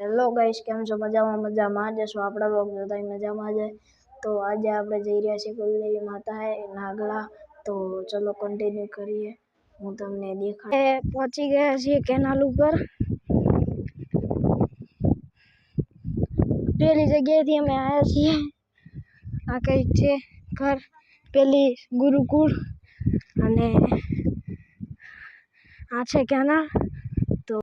Hello guys, કેમ છો? મજામાં જશો? આપણા વ્લોગ જોતા મજામાં જાય. તો આજે આપણે જઈ રહ્યા છીએ કુલદેવી માતા હે નાગલા. તો ચલો કન્ટિન્યુ કરીએ, હું તમને દેખાડ. પહોંચી ગયા છીએ કેનાલ ઉપર. પેલી જગ્યાએથી અમે આવ્યા છીએ. આ કંઈક છે ઘર, પેલી ગુરુકુળ અને આ છે કેનાલ. તો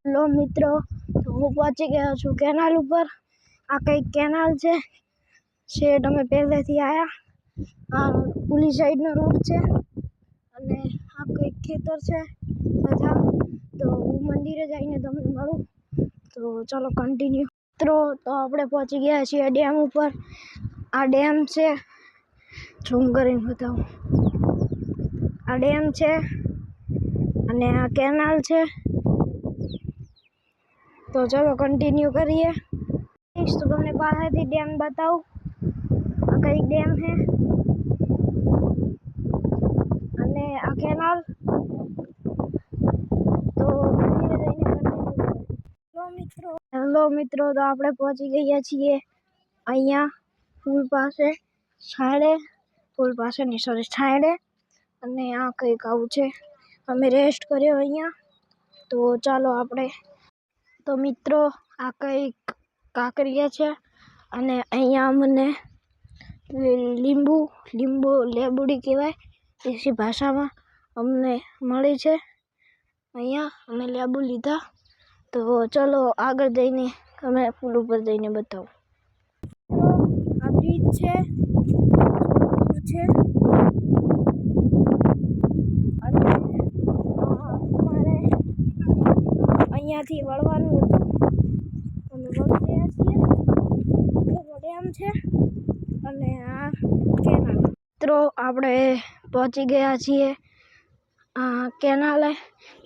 હેલો મિત્રો, હું પહોંચી ગયો છું કેનાલ ઉપર. આ કંઈક કેનાલ છે. શેડ અમે પહેલેથી આવ્યા. આ પુલી સાઈડનો રોડ છે અને આ કંઈક ખેતર છે બધા. તો હું મંદિરે જઈને તમને મળું. તો ચલો કન્ટિન્યુ મિત્રો. તો આપણે પહોંચી ગયા છીએ ડેમ ઉપર. આ ડેમ છે, ઝૂમ કરીને બતાવું. આ ડેમ છે અને આ કેનાલ છે. તો ચલો કન્ટિન્યુ કરીએ. તો તમને પાસેથી ડેમ બતાવું. આ કંઈક ડેમ છે અને આ કેનાલ. તો મંદિરે જઈને કન્ટિન્યુ. હેલો મિત્રો, તો આપણે પહોંચી ગયા છીએ અહીંયા પુલ પાસે, છાંયડે. અને આ કંઈક આવું છે. અમે રેસ્ટ કર્યો અહીંયા. તો ચાલો આપણે. તો મિત્રો, આ કંઈક કાંકરિયા છે અને અહીંયા અમને લેબુડી કહેવાય દેશી ભાષામાં અમને મળી છે. અહીંયા અમે લેબુ લીધા. તો ચલો આગળ જઈને અમે પુલ ઉપર જઈને બતાવું. આ બ્રિજ છે અને અમારે અહીંયાથી વળવાનું હતું. અમે વળી રહ્યા છીએ. ડેમ છે અને આ કેનાલ. મિત્રો, આપણે પહોંચી ગયા છીએ આ કેનાલે.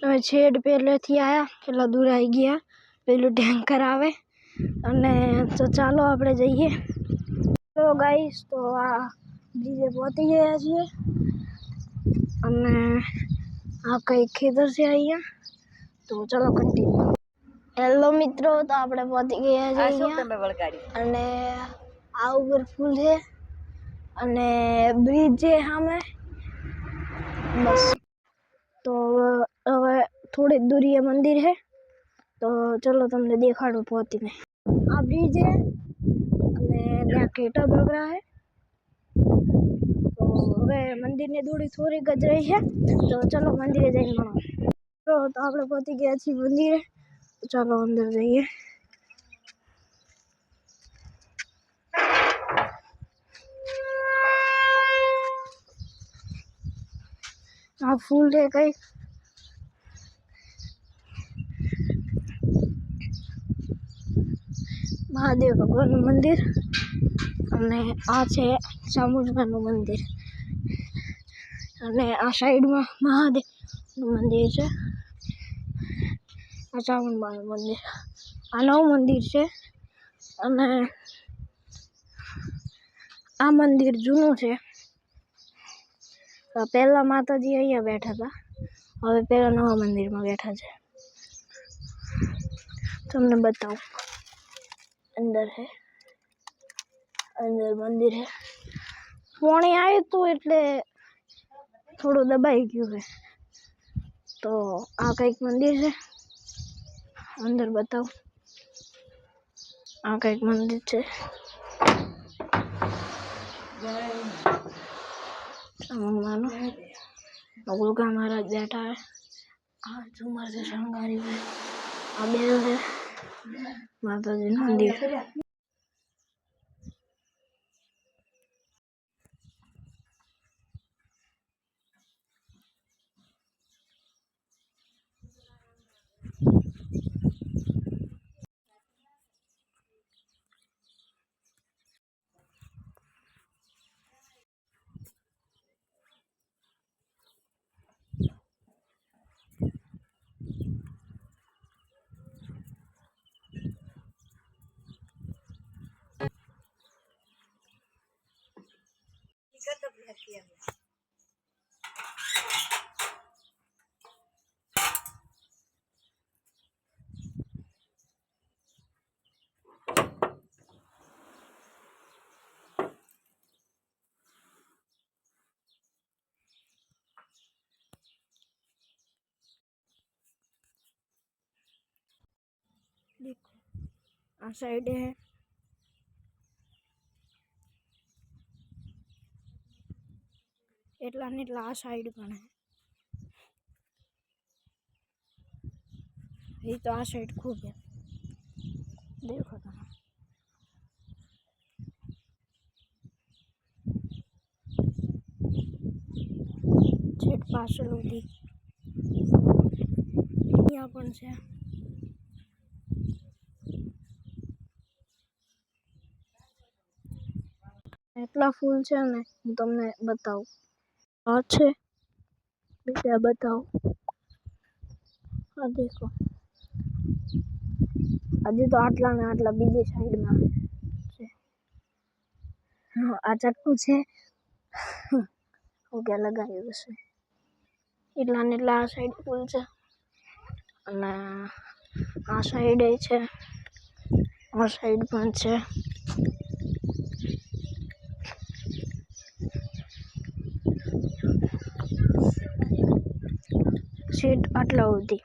અમે છેડ પહેલેથી આવ્યા, કેટલા દૂર આવી ગયા. પેલું ટેન્કર આવે અને તો ચાલો આપણે જઈએ. તો ગાઈસ, તો આ બ્રિજે પહોંચી ગયા છીએ અને આ કંઈક ખેતર છે અહીંયા. તો ચલો કન્ટિન્યુ. હેલો મિત્રો, તો આપણે પહોંચી ગયા છીએ અહીંયા અને આ ઉપર પુલ છે અને બ્રિજ છે સામે. બસ. તો હવે થોડી દૂરીએ મંદિર છે. તો ચલો તમને દેખાડું પહોંચીને. આ બ્રિજ છે અને ત્યાં ઘેટા બગડા છે. તો હવે મંદિરની દૂરી થોડીક જ રહી છે. તો ચલો મંદિરે જઈને મળો. તો આપણે પહોંચી ગયા છીએ મંદિરે. ચાલો અંદર જઈએ. આ ફૂલ છે કંઈક. મહાદેવ ભગવાનનું મંદિર અને આ છે ચામુંડાનું મંદિર અને આ સાઈડમાં મહાદેવનું મંદિર છે. આ ચામુંડાનું મંદિર. આ નવું મંદિર છે અને આ મંદિર જૂનું છે. પહેલા માતાજી અહીંયા બેઠા હતા, હવે પહેલા નવા મંદિરમાં બેઠા છે. તમને બતાવું. અંદર છે, અંદર મંદિર છે. પાણી આવ્યું હતું એટલે થોડું દબાઈ ગયું છે. તો આ કંઈક મંદિર છે. અંદર બતાવું. આ કંઈક મંદિર છે. ગોગા મહારાજ બેઠા હે. આ ઝુમર છે શણગારી છે. આ બેલ છે માતાજીનું મંદિર. देखो आ साइड है એટલા ને એટલા આ સાઈડ પણ है ये तो आ साइड खूब है देखो તમે છેટ પાછળ સુધી અહીંયા પણ છે એટલા ફૂલ છે ને હું તમને બતાવું આ છે બીજા બતાવું આ દેખો હજી તો આટલા ને આટલા બીજી સાઈડમાં છે આ ચક્કુ છે ઓકે લગાવ્યું છે એટલા ને એટલા આ સાઈડ ફૂલ છે અને આ સાઈડ છે આ સાઈડ પણ છે સીટ આટલા સુધી